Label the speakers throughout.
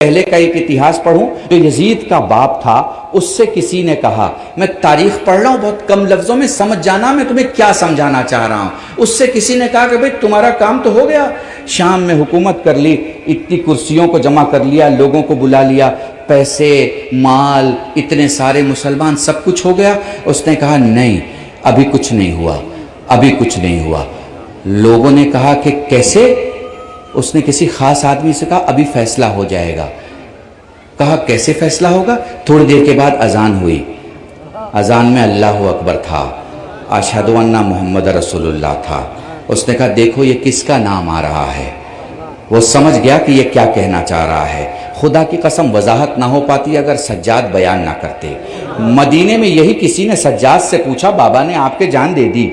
Speaker 1: پہلے کا ایک اتہاس پڑھوں جو یزید کا باپ تھا، اس سے کسی نے کہا، میں تاریخ پڑھ رہا ہوں بہت کم لفظوں میں، سمجھ جانا میں تمہیں کیا سمجھانا چاہ رہا ہوں۔ اس سے کسی نے کہا کہ بھئی تمہارا کام تو ہو گیا، شام میں حکومت کر لی، اتنی کرسیوں کو جمع کر لیا، لوگوں کو بلا لیا، پیسے مال اتنے سارے مسلمان سب کچھ ہو گیا۔ اس نے کہا نہیں، ابھی کچھ نہیں ہوا، ابھی کچھ نہیں ہوا۔ لوگوں نے کہا کہ کیسے؟ اس نے کسی خاص آدمی سے کہا ابھی فیصلہ ہو جائے گا۔ کہا کیسے فیصلہ ہوگا؟ تھوڑی دیر کے بعد اذان ہوئی، اذان میں اللہ اکبر تھا، اشہد ان محمد رسول اللہ تھا۔ اس نے کہا دیکھو یہ کس کا نام آ رہا ہے۔ وہ سمجھ گیا کہ یہ کیا کہنا چاہ رہا ہے۔ خدا کی قسم وضاحت نہ ہو پاتی اگر سجاد بیان نہ کرتے۔ مدینے میں یہی کسی نے سجاد سے پوچھا، بابا نے آپ کے جان دے دی،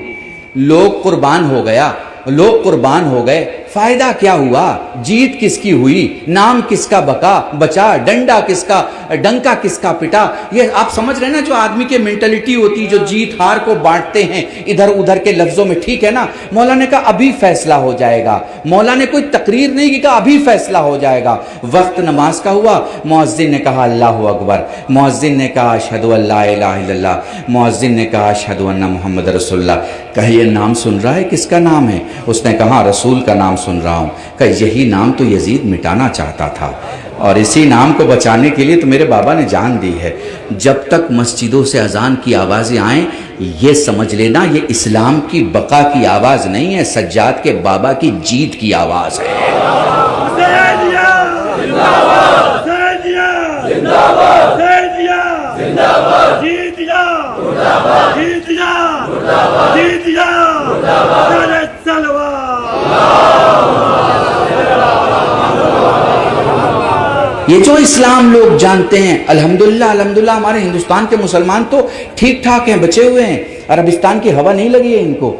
Speaker 1: لوگ قربان ہو گیا، لوگ قربان ہو گئے، فائدہ کیا ہوا؟ جیت کس کی ہوئی؟ نام کس کا بچا؟ ڈنڈا کس کا، ڈنکا کس کا پٹا؟ یہ آپ سمجھ رہے ہیں نا جو آدمی کی مینٹلٹی ہوتی، جو جیت ہار کو بانٹتے ہیں ادھر ادھر کے لفظوں میں، ٹھیک ہے نا؟ مولا نے کہا ابھی فیصلہ ہو جائے گا۔ مولا نے کوئی تقریر نہیں کی، کہا ابھی فیصلہ ہو جائے گا۔ وقت نماز کا ہوا، مؤذن نے کہا اللہ اکبر، مؤذن نے کہا اشہد ان لا الہ الا اللہ، مؤذن نے کہا اشہد ان محمد رسول اللہ۔ کہا یہ نام سن رہا ہے، کس کا نام ہے؟ اس نے کہا رسول کا نام سن رہا ہوں۔ کہ یہی نام تو یزید مٹانا چاہتا تھا، اور اسی نام کو بچانے کے لیے تو میرے بابا نے جان دی ہے۔ جب تک مسجدوں سے اذان کی آوازیں آئیں، یہ سمجھ لینا یہ اسلام کی بقا کی آواز نہیں ہے، سجاد کے بابا کی جیت کی آواز ہے۔ یہ جو اسلام لوگ جانتے ہیں، الحمدللہ الحمدللہ ہمارے ہندوستان کے مسلمان تو ٹھیک ٹھاک ہیں، بچے ہوئے ہیں، عربستان کی ہوا نہیں لگی ہے ان کو،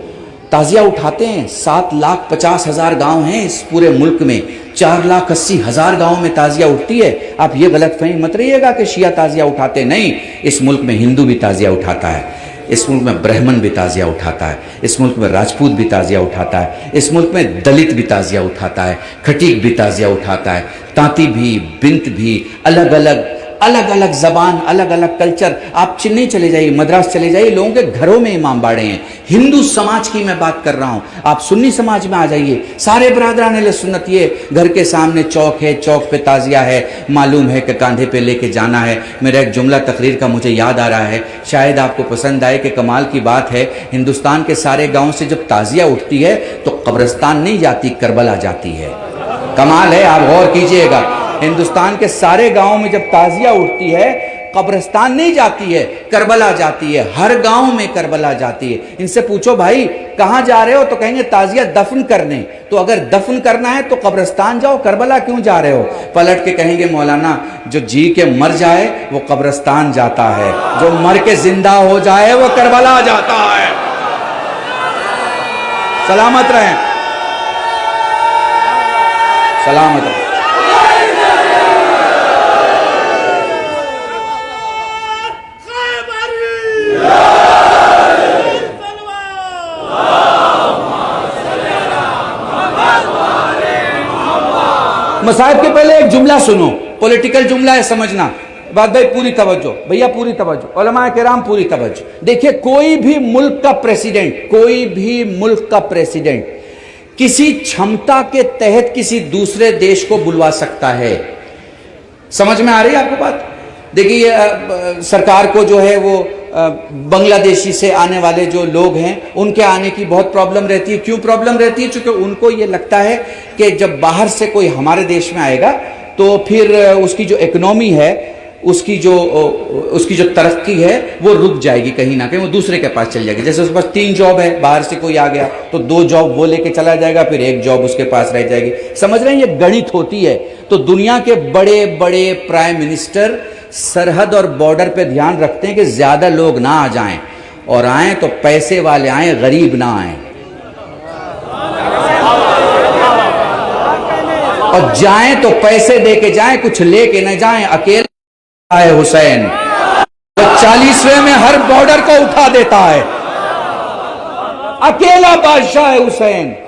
Speaker 1: تعزیہ اٹھاتے ہیں۔ 7,50,000 گاؤں ہیں اس پورے ملک میں، 4,80,000 گاؤں میں تعزیہ اٹھتی ہے۔ آپ یہ غلط فہمی مت رہیے گا کہ شیعہ تعزیہ اٹھاتے نہیں، اس ملک میں ہندو بھی تعزیہ اٹھاتا ہے، اس ملک میں برہمن بھی تعزیہ اٹھاتا ہے، اس ملک میں راجپوت بھی تعزیہ اٹھاتا ہے، اس ملک میں دلت بھی تعزیہ اٹھاتا ہے، کھٹیک بھی تعزیہ اٹھاتا ہے، تانتی بھی، بنت بھی، الگ الگ زبان، الگ الگ کلچر۔ آپ چنئی چلے جائیے، مدراس چلے جائیے، لوگوں کے گھروں میں امام باڑے ہیں۔ ہندو سماج کی میں بات کر رہا ہوں، آپ سنی سماج میں آ جائیے، سارے برادران اہل سنت، یہ گھر کے سامنے چوک ہے، چوک پہ تعزیہ ہے، معلوم ہے کہ کاندھے پہ لے کے جانا ہے۔ میرا ایک جملہ تقریر کا مجھے یاد آ رہا ہے، شاید آپ کو پسند آئے کہ کمال کی بات ہے، ہندوستان کے سارے گاؤں سے جب تعزیہ اٹھتی ہے تو قبرستان نہیں جاتی، کربلا جاتی ہے۔ کمال ہے، آپ غور کیجئے گا، ہندوستان کے سارے گاؤں میں جب تعزیہ اٹھتی ہے قبرستان نہیں جاتی ہے، کربلا جاتی ہے، ہر گاؤں میں کربلا جاتی ہے۔ ان سے پوچھو بھائی کہاں جا رہے ہو تو کہیں گے تعزیہ دفن کرنے، تو اگر دفن کرنا ہے تو قبرستان جاؤ، کربلا کیوں جا رہے ہو؟ پلٹ کے کہیں گے مولانا جو جی کے مر جائے وہ قبرستان جاتا ہے، جو مر کے زندہ ہو جائے وہ کربلا جاتا ہے۔ سلامت رہیں، سلامت رہیں۔ مصاحب کے پہلے ایک جملہ سنو، پولیٹیکل جملہ ہے، سمجھنا بات بھائی، پوری توجہ بھیا، پوری توجہ، علماء کرام پوری توجہ۔ دیکھیے کوئی بھی ملک کا پریسیڈنٹ کسی چھمتا کے تحت کسی دوسرے دیش کو بلوا سکتا ہے۔ سمجھ میں آ رہی ہے آپ کو بات؟ دیکھیے سرکار کو جو ہے وہ بنگلہ دیشی سے آنے والے جو لوگ ہیں ان کے آنے کی بہت پرابلم رہتی ہے۔ کیوں پرابلم رہتی ہے؟ چونکہ ان کو یہ لگتا ہے کہ جب باہر سے کوئی ہمارے دیش میں آئے گا تو پھر اس کی جو اکنومی ہے، اس کی جو ترقی ہے وہ رک جائے گی، کہیں نہ کہیں وہ دوسرے کے پاس چل جائے گی۔ جیسے اس کے پاس 3 جاب ہے، باہر سے کوئی آ گیا تو 2 جاب وہ لے کے چلا جائے گا، پھر 1 جاب اس کے پاس رہ جائے گی۔ سمجھ رہے ہیں؟ یہ گڑت ہوتی ہے۔ تو دنیا کے بڑے بڑے پرائم منسٹر سرحد اور بارڈر پہ دھیان رکھتے ہیں کہ زیادہ لوگ نہ آ جائیں، اور آئیں تو پیسے والے آئیں، غریب نہ آئیں، اور جائیں تو پیسے دے کے جائیں، کچھ لے کے نہ جائیں۔ اکیلا ہے حسین، وہ 40ویں میں ہر بارڈر کو اٹھا دیتا ہے، اکیلا بادشاہ ہے حسین۔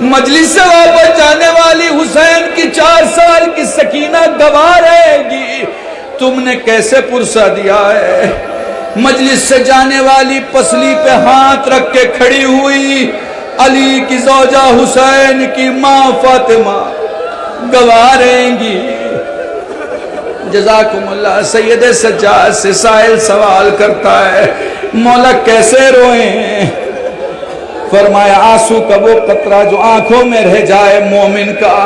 Speaker 1: مجلس سے واپس جانے والی حسین کی 4 سال کی سکینہ گواہ رہے گی تم نے کیسے پرسہ دیا ہے. مجلس سے جانے والی پسلی پہ ہاتھ رکھ کے کھڑی ہوئی علی کی زوجہ حسین کی ماں فاطمہ گواہ رہیں گی. جزاکم اللہ. سید سجاد سے سائل سوال کرتا ہے مولا کیسے روئیں؟ فرمایا آنسو کا وہ قطرہ جو آنکھوں میں رہ جائے مومن کا،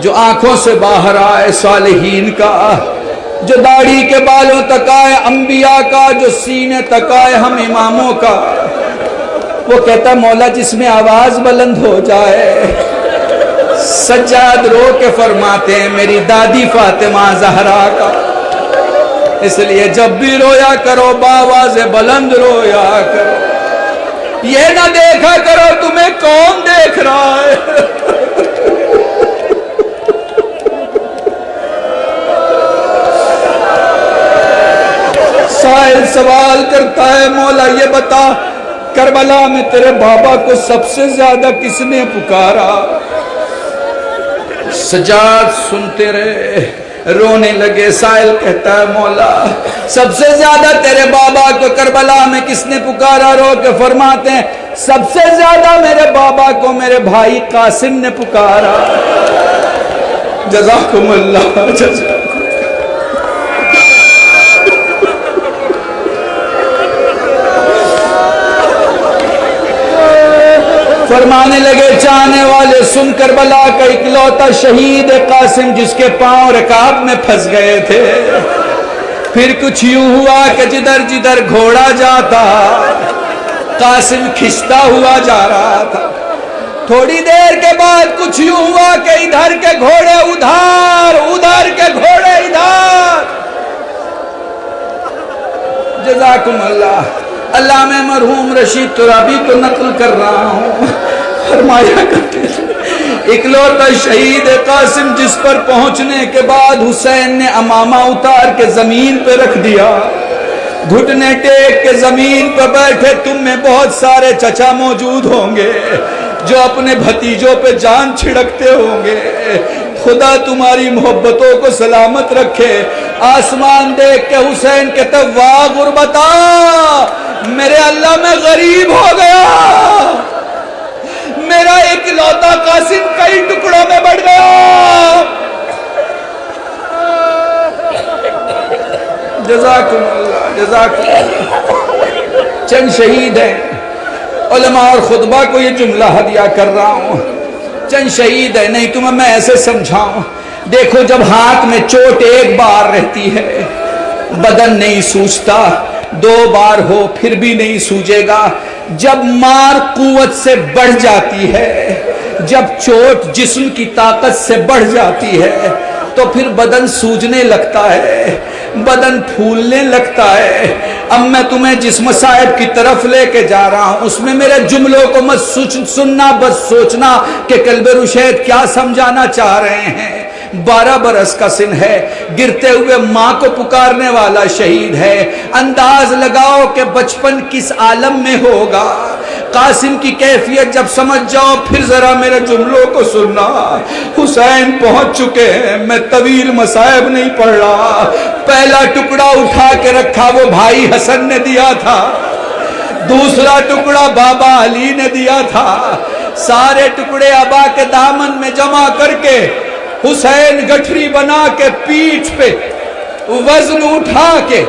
Speaker 1: جو آنکھوں سے باہر آئے صالحین کا، جو داڑھی کے بالوں تک آئے انبیاء کا، جو سینے تک آئے ہم اماموں کا. وہ کہتا مولا جس میں آواز بلند ہو جائے. سجاد رو کے فرماتے ہیں میری دادی فاطمہ زہرا کا. اس لیے جب بھی رویا کرو باواز بلند رویا کرو. یہ نہ دیکھا کرو تمہیں کون دیکھ رہا ہے. سائل سوال کرتا ہے مولا یہ بتا کربلا میں تیرے بابا کو سب سے زیادہ کس نے پکارا؟ سجاد سنتے رہے رونے لگے. سائل کہتا ہے مولا سب سے زیادہ تیرے بابا کو کربلا میں کس نے پکارا؟ رو کے فرماتے ہیں سب سے زیادہ میرے بابا کو میرے بھائی قاسم نے پکارا. جزاکم اللہ. جزاکم. فرمانے لگے چاہنے والے سن کربلا کا اکلوتا شہید قاسم جس کے پاؤں رکاب میں پھنس گئے تھے. پھر کچھ یوں ہوا کہ جدھر جدھر گھوڑا جاتا قاسم کھنچتا ہوا جا رہا تھا. تھوڑی دیر کے بعد کچھ یوں ہوا کہ ادھر کے گھوڑے ادھر، ادھر کے گھوڑے ادھر. جزاکم اللہ. اللہ میں مرحوم رشید ترابی کو نقل کر رہا ہوں. فرمایا کرتے اکلوتا شہید قاسم جس پر پہنچنے کے بعد حسین نے امامہ اتار کے زمین پہ رکھ دیا، گھٹنے ٹیک کے زمین پہ بیٹھے. تم میں بہت سارے چچا موجود ہوں گے جو اپنے بھتیجوں پہ جان چھڑکتے ہوں گے. خدا تمہاری محبتوں کو سلامت رکھے. آسمان دیکھ کے حسین کہتا واہ غربتا میرے اللہ میں غریب ہو گیا. میرا اکلوتا قاسم کئی ٹکڑوں میں بڑھ گیا. جزاکم اللہ. جزاکم اللہ. چند شہید ہیں علماء اور خطبہ کو یہ جملہ ہدیہ کر رہا ہوں. چند شہید ہے نہیں تمہیں میں ایسے سمجھاؤں. دیکھو جب ہاتھ میں چوٹ ایک بار رہتی ہے بدن نہیں سوجتا، 2 بار ہو پھر بھی نہیں سوجے گا. جب مار قوت سے بڑھ جاتی ہے، جب چوٹ جسم کی طاقت سے بڑھ جاتی ہے تو پھر بدن سوجنے لگتا ہے، بدن پھولنے لگتا ہے. اب میں تمہیں جس مصائب کی طرف لے کے جا رہا ہوں اس میں میرے جملوں کو مت سننا، بس سوچنا کہ قلب رشید کیا سمجھانا چاہ رہے ہیں. 12 برس کا سن ہے، گرتے ہوئے ماں کو پکارنے والا شہید ہے. انداز لگاؤ کہ بچپن کس عالم میں ہوگا. قاسم کی کیفیت جب سمجھ جاؤ پھر ذرا میرے جملوں کو سننا. حسین پہنچ چکے ہیں، میں طویل مصائب نہیں پڑھ رہا. پہلا ٹکڑا اٹھا کے رکھا وہ بھائی حسن نے دیا تھا، دوسرا ٹکڑا بابا علی نے دیا تھا. سارے ٹکڑے ابا کے دامن میں جمع کر کے حسین گٹھری بنا کے پیٹھ پہ وزن اٹھا کے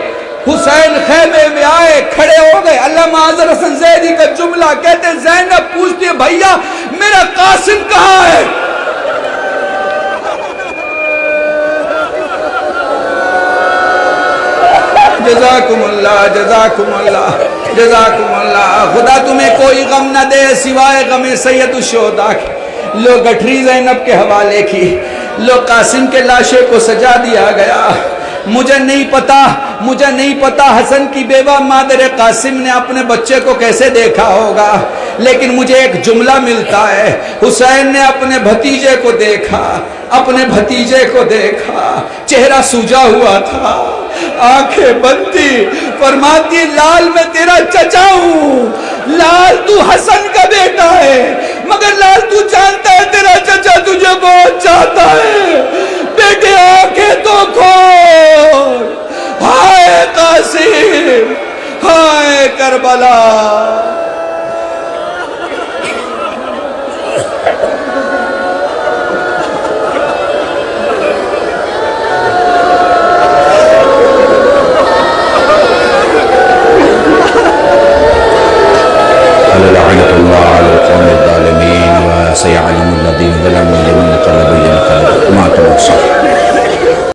Speaker 1: حسین خیمے میں آئے، کھڑے ہو گئے. علامہ اظہر حسن زیدی کا جملہ کہتے ہیں زینب پوچھتی ہے بھیا میرا قاسم کہاں ہے؟ جزاکم اللہ. جزاکم اللہ. جزاکم اللہ. خدا تمہیں کوئی غم نہ دے سوائے غم سید الشہداء کے. لو گٹھری زینب کے حوالے کی، لو قاسم کے لاشے کو سجا دیا گیا. مجھے نہیں پتا حسن کی بیوہ مادر قاسم نے اپنے بچے کو کیسے دیکھا ہوگا، لیکن مجھے ایک جملہ ملتا ہے، حسین نے اپنے بھتیجے کو دیکھا، چہرہ سوجا ہوا تھا، آنکھیں بند تھی، فرماتی لال میں تیرا چچا ہوں، لال تو حسن کا بیٹا ہے، مگر لال تو جانتا ہے تیرا چچا تجھے بہت چاہتا ہے، بیٹے آنکھیں تو کھول، ہائے قاسم، ہائے کربلا۔ لعنة الله على القوم الظالمين وسيعلم الذين ظلموا لمن قلب ينقلب ما تبصر